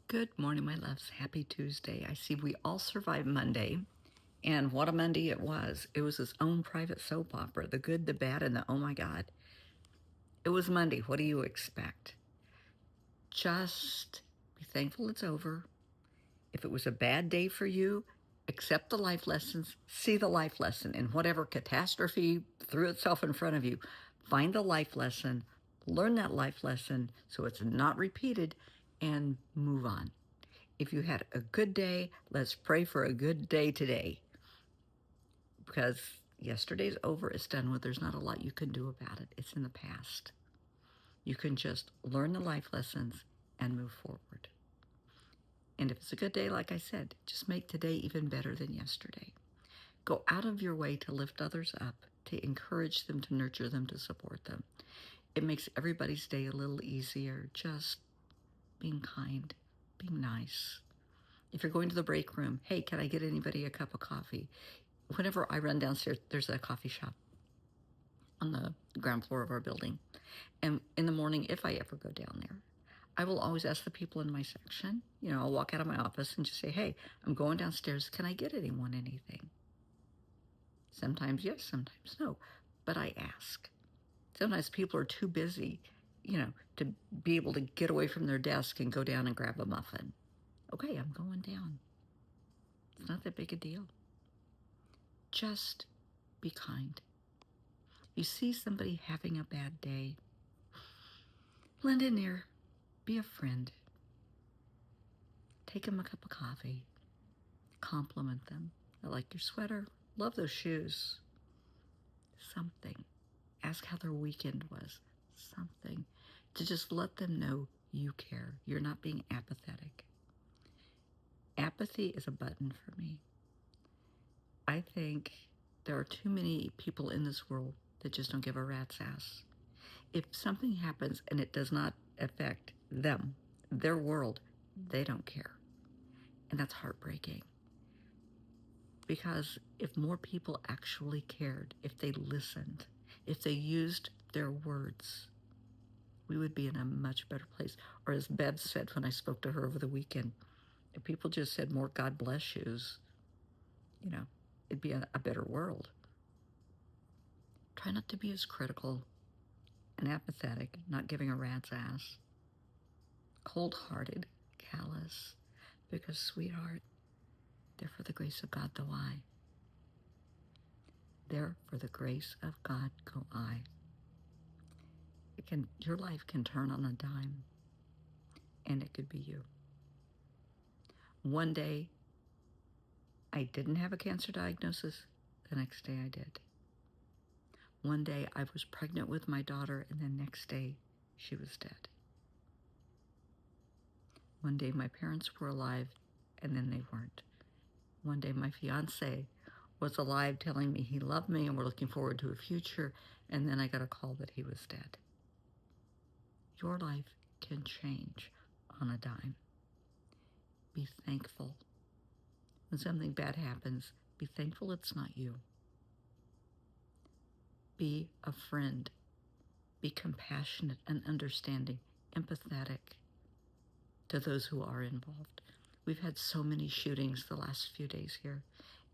Good morning, my loves. Happy Tuesday. I see we all survived Monday, and what a Monday it was. It was its own private soap opera, the good, the bad, and the oh my God. It was Monday. What do you expect? Just be thankful it's over. If it was a bad day for you, accept the life lessons, see the life lesson in whatever catastrophe threw itself in front of you. Find the life lesson, learn that life lesson so it's not repeated, and move on. If you had a good day, let's pray for a good day today. Because yesterday's over, it's done with. There's not a lot you can do about it. It's in the past. You can just learn the life lessons and move forward. And if it's a good day, like I said, just make today even better than yesterday. Go out of your way to lift others up, to encourage them, to nurture them, to support them. It makes everybody's day a little easier, just being kind, being nice. If you're going to the break room, hey, can I get anybody a cup of coffee? Whenever I run downstairs, there's a coffee shop on the ground floor of our building. And in the morning, if I ever go down there, I will always ask the people in my section, I'll walk out of my office and just say, hey, I'm going downstairs. Can I get anyone anything? Sometimes yes, sometimes no, but I ask. Sometimes people are too busy, to be able to get away from their desk and go down and grab a muffin. Okay, I'm going down. It's not that big a deal. Just be kind. You see somebody having a bad day, lend an ear, be a friend. Take them a cup of coffee, compliment them. I like your sweater, love those shoes. Something. Ask how their weekend was. Something. To just let them know you care. You're not being apathetic. Apathy is a button for me. I think there are too many people in this world that just don't give a rat's ass. If something happens and it does not affect them, their world, they don't care. And that's heartbreaking. Because if more people actually cared, if they listened, if they used their words, we would be in a much better place. Or as Bev said when I spoke to her over the weekend, if people just said more God bless yous, it'd be a better world. Try not to be as critical and apathetic, not giving a rat's ass, cold-hearted, callous, because, sweetheart, there for the grace of God go I. There for the grace of God go I. Your life can turn on a dime, and it could be you. One day, I didn't have a cancer diagnosis. The next day, I did. One day, I was pregnant with my daughter, and the next day, she was dead. One day, my parents were alive, and then they weren't. One day, my fiance was alive, telling me he loved me and we're looking forward to a future, and then I got a call that he was dead. Your life can change on a dime. Be thankful. When something bad happens, be thankful it's not you. Be a friend. Be compassionate and understanding, empathetic to those who are involved. We've had so many shootings the last few days here,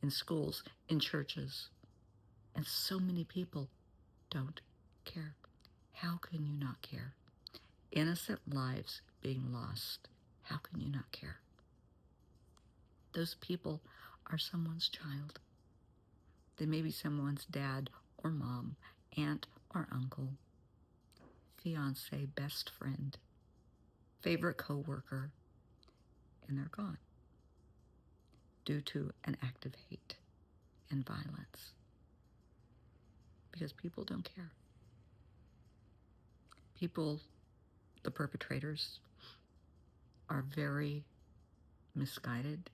in schools, in churches, and so many people don't care. How can you not care? Innocent lives being lost. How can you not care? Those people are someone's child. They may be someone's dad or mom, aunt or uncle, fiance, best friend, favorite coworker, and they're gone due to an act of hate and violence. Because people don't care. People, the perpetrators, are very misguided.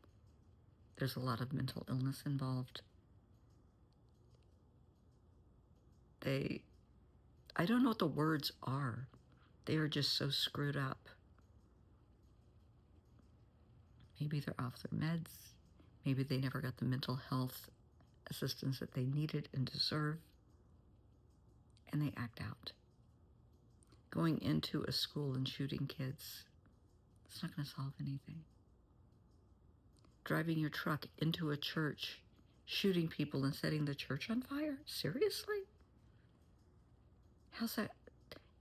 There's a lot of mental illness involved. I don't know what the words are. They are just so screwed up. Maybe they're off their meds. Maybe they never got the mental health assistance that they needed and deserve. And they act out. Going into a school and shooting kids. It's not going to solve anything. Driving your truck into a church, shooting people and setting the church on fire? Seriously? How's that?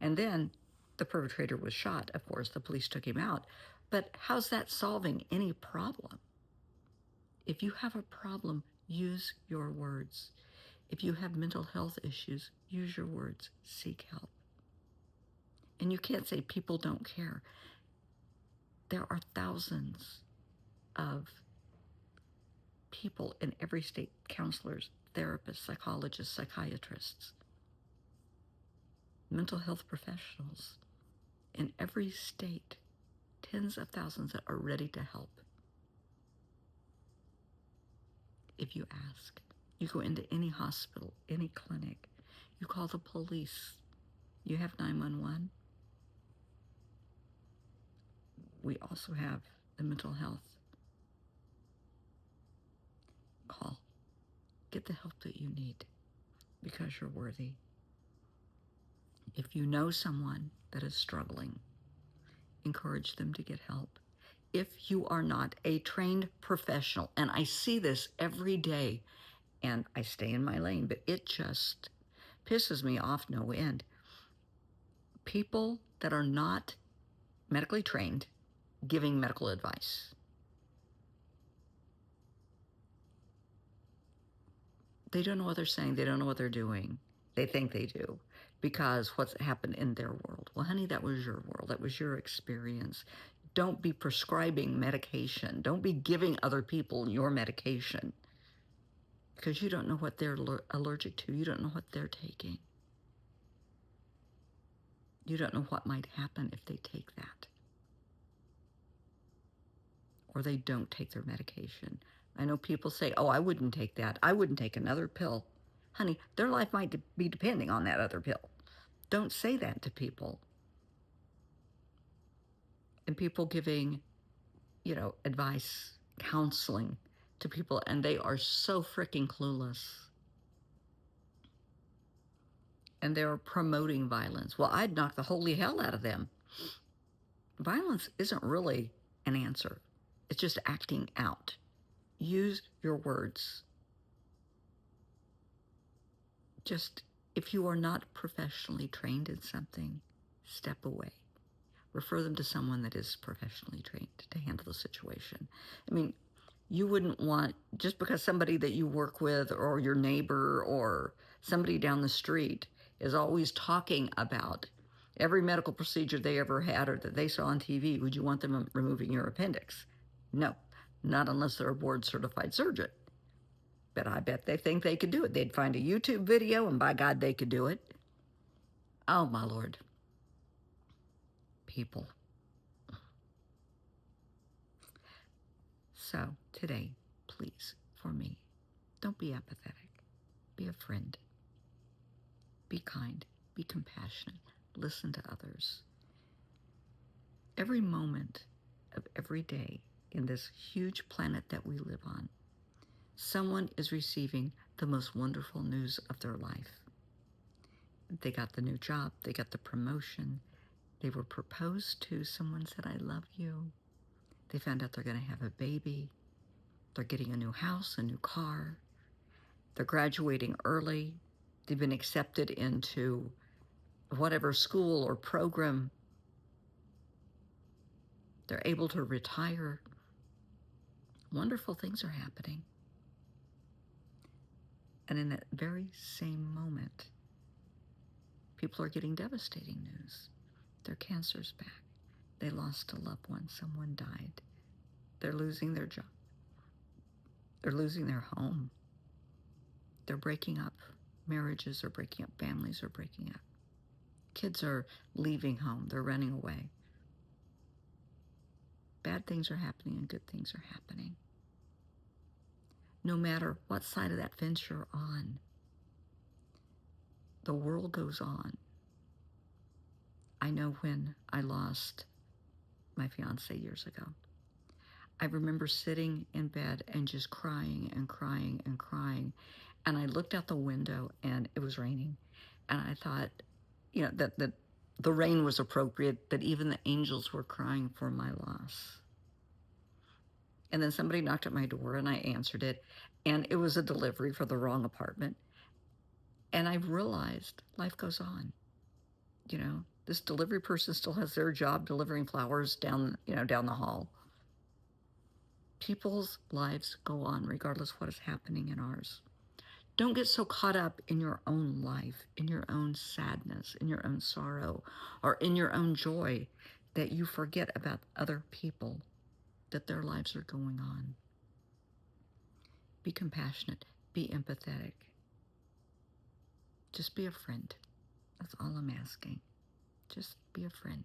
And then the perpetrator was shot. Of course, the police took him out. But how's that solving any problem? If you have a problem, use your words. If you have mental health issues, use your words. Seek help. And you can't say people don't care. There are thousands of people in every state, counselors, therapists, psychologists, psychiatrists, mental health professionals in every state, tens of thousands that are ready to help. If you ask, you go into any hospital, any clinic, you call the police, you have 911. We also have the mental health. Call. Get the help that you need because you're worthy. If you know someone that is struggling, encourage them to get help. If you are not a trained professional, and I see this every day, and I stay in my lane, but it just pisses me off no end. People that are not medically trained giving medical advice. They don't know what they're saying. They don't know what they're doing. They think they do because what's happened in their world. Well, honey, that was your world. That was your experience. Don't be prescribing medication. Don't be giving other people your medication because you don't know what they're allergic to. You don't know what they're taking. You don't know what might happen if they take that or they don't take their medication. I know people say, oh, I wouldn't take that. I wouldn't take another pill. Honey, their life might be depending on that other pill. Don't say that to people. And people giving, advice, counseling to people, and they are so freaking clueless. And they're promoting violence. Well, I'd knock the holy hell out of them. Violence isn't really an answer. It's just acting out. Use your words. Just, if you are not professionally trained in something, step away. Refer them to someone that is professionally trained to handle the situation. I mean, you wouldn't want, just because somebody that you work with or your neighbor or somebody down the street is always talking about every medical procedure they ever had or that they saw on TV, would you want them removing your appendix? No, not unless they're a board certified surgeon. But I bet they think they could do it. They'd find a YouTube video and by God, they could do it. Oh my Lord. People. So today, please, for me, don't be apathetic. Be a friend. Be kind. Be compassionate. Listen to others. Every moment of every day in this huge planet that we live on, someone is receiving the most wonderful news of their life. They got the new job. They got the promotion. They were proposed to. Someone said, I love you. They found out they're going to have a baby. They're getting a new house, a new car. They're graduating early. They've been accepted into whatever school or program. They're able to retire. Wonderful things are happening. And in that very same moment, people are getting devastating news. Their cancer's back. They lost a loved one. Someone died. They're losing their job. They're losing their home. They're breaking up. Marriages are breaking up. Families are breaking up. Kids are leaving home. They're running away. Bad things are happening and good things are happening. No matter what side of that fence you're on, the world goes on. I know when I lost my fiance years ago, I remember sitting in bed and just crying and crying and crying. And I looked out the window and it was raining. And I thought, that the rain was appropriate, that even the angels were crying for my loss. And then somebody knocked at my door and I answered it, and it was a delivery for the wrong apartment. And I realized life goes on. This delivery person still has their job delivering flowers down the hall. People's lives go on regardless of what is happening in ours. Don't get so caught up in your own life, in your own sadness, in your own sorrow, or in your own joy that you forget about other people, that their lives are going on. Be compassionate. Be empathetic. Just be a friend. That's all I'm asking. Just be a friend.